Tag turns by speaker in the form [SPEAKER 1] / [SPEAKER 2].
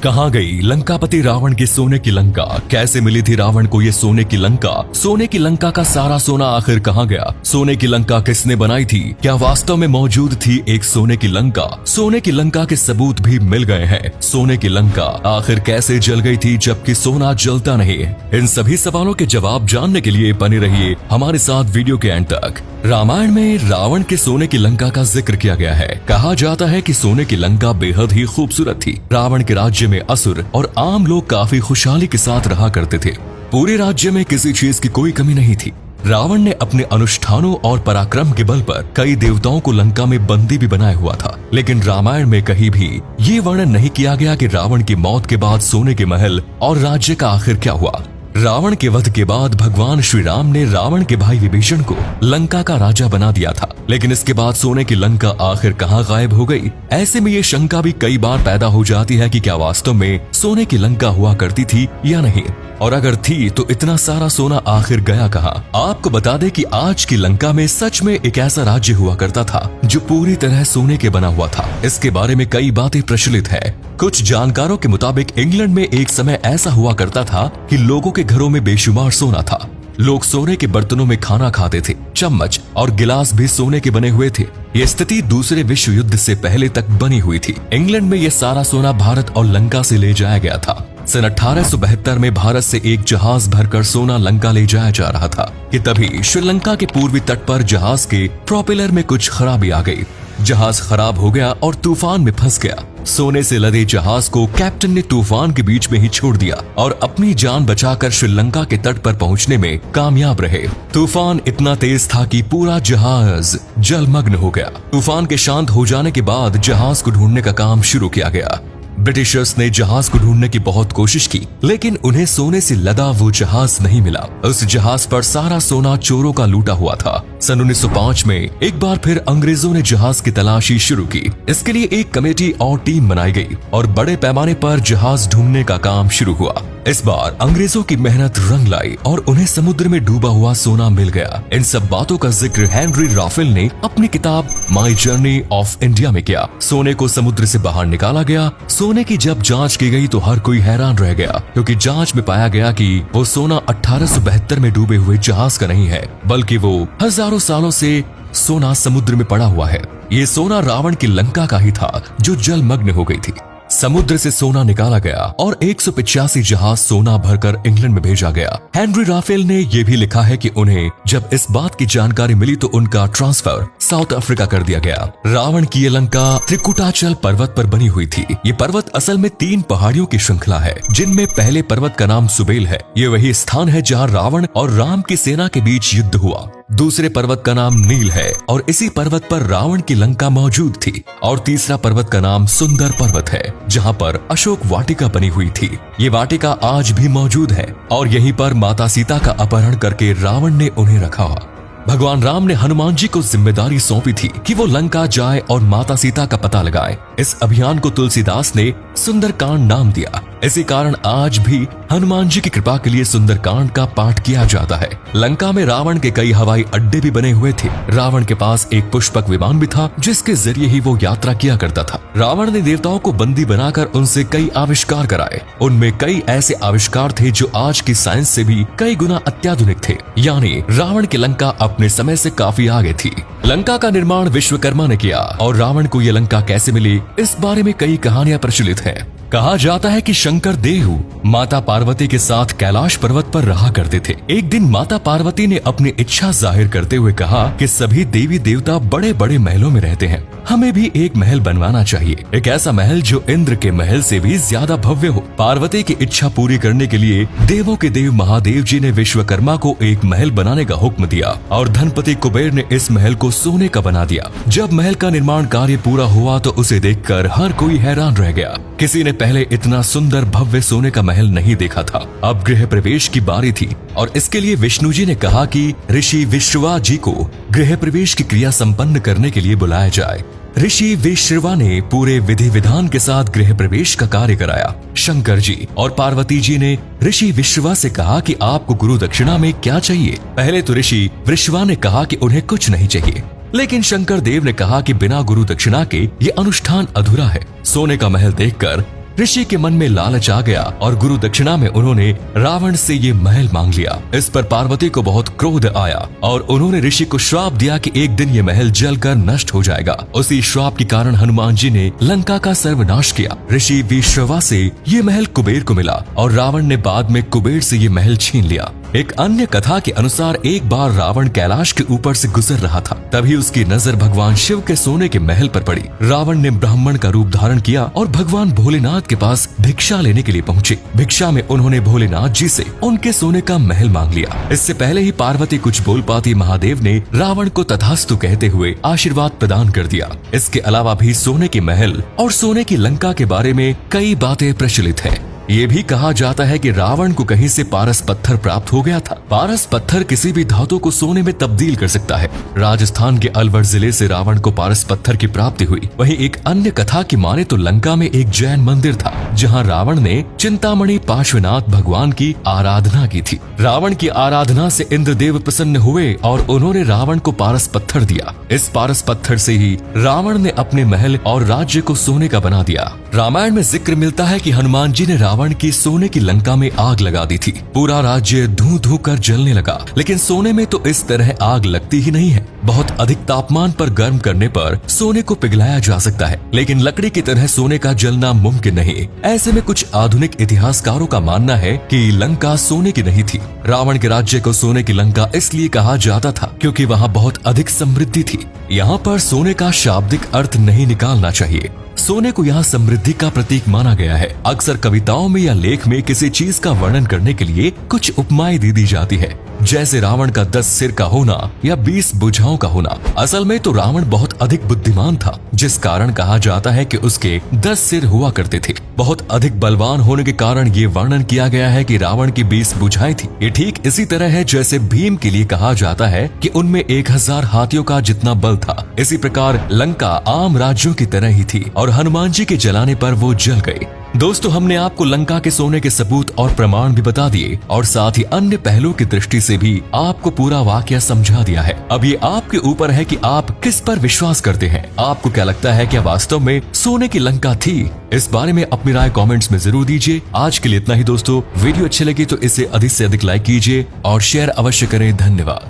[SPEAKER 1] कहाँ गई लंकापति रावण की सोने की लंका? कैसे मिली थी रावण को ये सोने की लंका? सोने की लंका का सारा सोना आखिर कहाँ गया? सोने की लंका किसने बनाई थी? क्या वास्तव में मौजूद थी एक सोने की लंका? सोने की लंका के सबूत भी मिल गए हैं। सोने की लंका आखिर कैसे जल गई थी जबकि सोना जलता नहीं? इन सभी सवालों के जवाब जानने के लिए बने रहिए हमारे साथ वीडियो के एंड तक। रामायण में रावण के सोने की लंका का जिक्र किया गया है। कहा जाता है कि सोने की लंका बेहद ही खूबसूरत थी। रावण के राज्य में असुर और आम लोग काफी खुशहाली के साथ रहा करते थे। पूरे राज्य में किसी चीज की कोई कमी नहीं थी। रावण ने अपने अनुष्ठानों और पराक्रम के बल पर कई देवताओं को लंका में बंदी भी बनाया हुआ था। लेकिन रामायण में कहीं भी ये वर्णन नहीं किया गया कि रावण की मौत के बाद सोने के महल और राज्य का आखिर क्या हुआ। रावण के वध के बाद भगवान श्री राम ने रावण के भाई विभीषण को लंका का राजा बना दिया था। लेकिन इसके बाद सोने की लंका आखिर कहाँ गायब हो गई? ऐसे में ये शंका भी कई बार पैदा हो जाती है कि क्या वास्तव में सोने की लंका हुआ करती थी या नहीं, और अगर थी तो इतना सारा सोना आखिर गया कहाँ? आपको बता दें कि आज की लंका में सच में एक ऐसा राज्य हुआ करता था जो पूरी तरह सोने के बना हुआ था। इसके बारे में कई बातें प्रचलित है। कुछ जानकारों के मुताबिक इंग्लैंड में एक समय ऐसा हुआ करता था कि लोगों के घरों में बेशुमार सोना था। लोग सोने के बर्तनों में खाना खाते थे। चम्मच और गिलास भी सोने के बने हुए थे। ये स्थिति दूसरे विश्व युद्ध से पहले तक बनी हुई थी। इंग्लैंड में ये सारा सोना भारत और लंका से ले जाया गया था। सन 1872 में भारत से एक जहाज भरकर सोना लंका ले जाया जा रहा था कि तभी श्रीलंका के पूर्वी तट पर जहाज के प्रोपेलर में कुछ खराबी आ गई। जहाज खराब हो गया और तूफान में फंस गया। सोने से लदे जहाज को कैप्टन ने तूफान के बीच में ही छोड़ दिया और अपनी जान बचाकर श्रीलंका के तट पर पहुंचने में कामयाब रहे। तूफान इतना तेज था कि पूरा जहाज जलमग्न हो गया। तूफान के शांत हो जाने के बाद जहाज को ढूंढने का काम शुरू किया गया। ब्रिटिशर्स ने जहाज को ढूंढने की बहुत कोशिश की, लेकिन उन्हें सोने से लदा वो जहाज नहीं मिला। उस जहाज पर सारा सोना चोरों का लूटा हुआ था। सन 1905 में एक बार फिर अंग्रेजों ने जहाज की तलाशी शुरू की। इसके लिए एक कमेटी और टीम बनाई गई और बड़े पैमाने पर जहाज ढूंढने का काम शुरू हुआ। इस बार अंग्रेजों की मेहनत रंग लाई और उन्हें समुद्र में डूबा हुआ सोना मिल गया। इन सब बातों का जिक्र हेनरी राफेल ने अपनी किताब माई जर्नी ऑफ इंडिया में किया। सोने को समुद्र से बाहर निकाला गया। सोने की जब जांच की गई तो हर कोई हैरान रह गया, क्योंकि जांच में पाया गया कि वो सोना 1872 में डूबे हुए जहाज का नहीं है, बल्कि वो हजारों सालों से सोना समुद्र में पड़ा हुआ है। ये सोना रावण की लंका का ही था जो जलमग्न हो गई थी। समुद्र से सोना निकाला गया और 185 जहाज सोना भरकर इंग्लैंड में भेजा गया। हेनरी राफेल ने यह भी लिखा है कि उन्हें जब इस बात की जानकारी मिली तो उनका ट्रांसफर साउथ अफ्रीका कर दिया गया। रावण की ये लंका त्रिकुटाचल पर्वत पर बनी हुई थी। ये पर्वत असल में 3 पहाड़ियों की श्रृंखला है, जिनमें पहले पर्वत का नाम सुबेल है। ये वही स्थान है जहाँ रावण और राम की सेना के बीच युद्ध हुआ। दूसरे पर्वत का नाम नील है और इसी पर्वत पर रावण की लंका मौजूद थी। और तीसरा पर्वत का नाम सुंदर पर्वत है, जहाँ पर अशोक वाटिका बनी हुई थी। ये वाटिका आज भी मौजूद है और यहीं पर माता सीता का अपहरण करके रावण ने उन्हें रखा। भगवान राम ने हनुमान जी को जिम्मेदारी सौंपी थी कि वो लंका जाए और माता सीता का पता लगाए। इस अभियान को तुलसीदास ने सुंदरकांड नाम दिया। इसी कारण आज भी हनुमान जी की कृपा के लिए सुंदरकांड का पाठ किया जाता है। लंका में रावण के कई हवाई अड्डे भी बने हुए थे। रावण के पास एक पुष्पक विमान भी था, जिसके जरिए ही वो यात्रा किया करता था। रावण ने देवताओं को बंदी बनाकर उनसे कई आविष्कार कराए। उनमें कई ऐसे आविष्कार थे जो आज की साइंस से भी कई गुना अत्याधुनिक थे। यानी रावण की लंका अपने समय से काफी आगे थी। लंका का निर्माण विश्वकर्मा ने किया और रावण को यह लंका कैसे मिली, इस बारे में कई कहानियां प्रचलित हैं। कहा जाता है कि शंकर देव माता पार्वती के साथ कैलाश पर्वत पर रहा करते थे। एक दिन माता पार्वती ने अपनी इच्छा जाहिर करते हुए कहा कि सभी देवी देवता बड़े बड़े महलों में रहते हैं, हमें भी एक महल बनवाना चाहिए, एक ऐसा महल जो इंद्र के महल से भी ज्यादा भव्य हो। पार्वती की इच्छा पूरी करने के लिए देवों के देव महादेव जी ने विश्वकर्मा को एक महल बनाने का हुक्म दिया और धनपति कुबेर ने इस महल को सोने का बना दिया। जब महल का निर्माण कार्य पूरा हुआ तो उसे देखकर हर कोई हैरान रह गया। किसी ने पहले इतना सुंदर भव्य सोने का महल नहीं देखा था। अब गृह प्रवेश की बारी थी और इसके लिए विष्णु जी ने कहा कि ऋषि विश्रवा जी को गृह प्रवेश की क्रिया संपन्न करने के लिए बुलाया जाए। ऋषि विश्रवा ने पूरे विधि विधान के साथ गृह प्रवेश का कार्य कराया। शंकर जी और पार्वती जी ने ऋषि विश्रवा से कहा कि आपको गुरु दक्षिणा में क्या चाहिए। पहले तो ऋषि विश्रवा ने कहा कि उन्हें कुछ नहीं चाहिए, लेकिन शंकर देव ने कहा कि बिना गुरु दक्षिणा के ये अनुष्ठान अधूरा है। सोने का महल देखकर ऋषि के मन में लालच आ गया और गुरु दक्षिणा में उन्होंने रावण से ये महल मांग लिया। इस पर पार्वती को बहुत क्रोध आया और उन्होंने ऋषि को श्राप दिया कि एक दिन ये महल जलकर नष्ट हो जाएगा। उसी श्राप के कारण हनुमान जी ने लंका का सर्वनाश किया। ऋषि विश्रवा से ये महल कुबेर को मिला और रावण ने बाद में कुबेर से ये महल छीन लिया। एक अन्य कथा के अनुसार एक बार रावण कैलाश के ऊपर से गुजर रहा था, तभी उसकी नजर भगवान शिव के सोने के महल पर पड़ी। रावण ने ब्राह्मण का रूप धारण किया और भगवान भोलेनाथ के पास भिक्षा लेने के लिए पहुंचे। भिक्षा में उन्होंने भोलेनाथ जी से उनके सोने का महल मांग लिया। इससे पहले ही पार्वती कुछ बोल पाती महादेव ने रावण को तथास्तु कहते हुए आशीर्वाद प्रदान कर दिया। इसके अलावा भी सोने के महल और सोने की लंका के बारे में कई बातें प्रचलित है। ये भी कहा जाता है कि रावण को कहीं से पारस पत्थर प्राप्त हो गया था। पारस पत्थर किसी भी धातु को सोने में तब्दील कर सकता है। राजस्थान के अलवर जिले से रावण को पारस पत्थर की प्राप्ति हुई। वहीं एक अन्य कथा की माने तो लंका में एक जैन मंदिर था, जहां रावण ने चिंतामणि पार्श्वनाथ भगवान की आराधना की थी। रावण की आराधना से इंद्रदेव प्रसन्न हुए और उन्होंने रावण को पारस पत्थर दिया। इस पारस पत्थर से ही रावण ने अपने महल और राज्य को सोने का बना दिया। रामायण में जिक्र मिलता है कि हनुमान जी ने रावण की सोने की लंका में आग लगा दी थी। पूरा राज्य धू धू कर जलने लगा, लेकिन सोने में तो इस तरह आग लगती ही नहीं है। बहुत अधिक तापमान पर गर्म करने पर सोने को पिघलाया जा सकता है, लेकिन लकड़ी की तरह सोने का जलना मुमकिन नहीं। ऐसे में कुछ आधुनिक इतिहासकारों का मानना है कि लंका सोने की नहीं थी। रावण के राज्य को सोने की लंका इसलिए कहा जाता था क्योंकि वहाँ बहुत अधिक समृद्धि थी। यहाँ पर सोने का शाब्दिक अर्थ नहीं निकालना चाहिए। सोने को यहाँ समृद्धि का प्रतीक माना गया है। अक्सर कविताओं में या लेख में किसी चीज का वर्णन करने के लिए कुछ उपमाएं दी जाती है, जैसे रावण का 10 सिर का होना या 20 भुजाओं का होना। असल में तो रावण बहुत अधिक बुद्धिमान था, जिस कारण कहा जाता है कि उसके 10 सिर हुआ करते थे। बहुत अधिक बलवान होने के कारण ये वर्णन किया गया है कि रावण की 20 भुजाएं थी। ये ठीक इसी तरह है जैसे भीम के लिए कहा जाता है कि उनमें 1000 हाथियों का जितना बल था। इसी प्रकार लंका आम राज्यों की तरह ही थी और हनुमान जी के जलाने पर वो जल गए। दोस्तों, हमने आपको लंका के सोने के सबूत और प्रमाण भी बता दिए और साथ ही अन्य पहलुओं की दृष्टि से भी आपको पूरा वाकया समझा दिया है। अब ये आपके ऊपर है कि आप किस पर विश्वास करते हैं। आपको क्या लगता है, क्या वास्तव में सोने की लंका थी? इस बारे में अपनी राय कमेंट्स में जरूर दीजिए। आज के लिए इतना ही दोस्तों। वीडियो अच्छी लगी तो इसे अधिक से अधिक लाइक कीजिए और शेयर अवश्य करें। धन्यवाद।